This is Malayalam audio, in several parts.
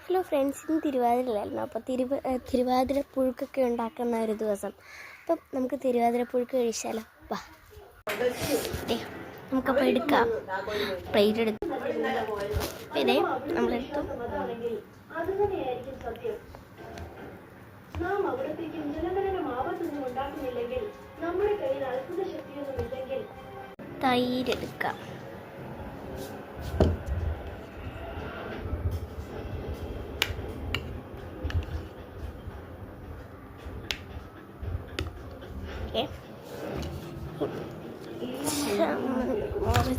ഹലോ ഫ്രണ്ട്സ്, ഇന്ന് തിരുവാതിരയിലായിരുന്നു. അപ്പോൾ തിരുവാതിര പുഴുക്കൊക്കെ ഉണ്ടാക്കുന്ന ഒരു ദിവസം. അപ്പം നമുക്ക് തിരുവാതിര പുഴുക്ക് കഴിച്ചാലോ? വാ, നമുക്കപ്പോൾ എടുക്കാം. പ്ലേറ്റ് എടുത്തു, പിന്നെ നമ്മളെടുത്തു. തൈരെടുക്കാം.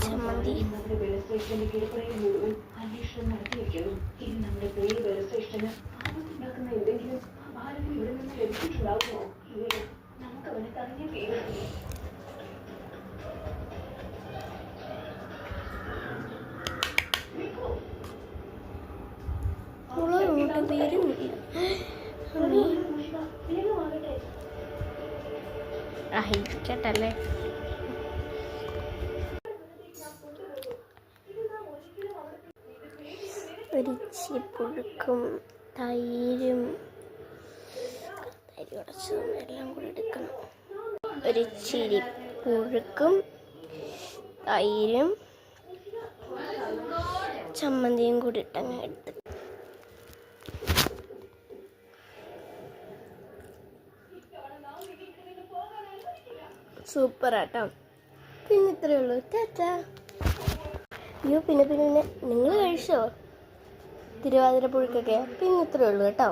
ചമ്മന്തി മുളക് വരുന്നില്ല. ഇരിക്കട്ടല്ലേ. ഒരിച്ചിരി പുഴുക്കും തൈരും തൈര് ഉടച്ചതും എല്ലാം കൂടി എടുക്കണം. ഒരിച്ചിരി പുഴുക്കും തൈരും ചമ്മന്തിയും കൂടി ഇട്ടങ്ങ് എടുത്ത് സൂപ്പറാട്ടോ. പിന്നെ ഇത്രയേ ഉള്ളൂ. ടാറ്റാ. അയ്യോ, പിന്നെ നിങ്ങൾ കഴിച്ചോ തിരുവാതിര പുഴുക്കൊക്കെ? പിന്നെ ഇത്രയേ ഉള്ളൂ കേട്ടോ.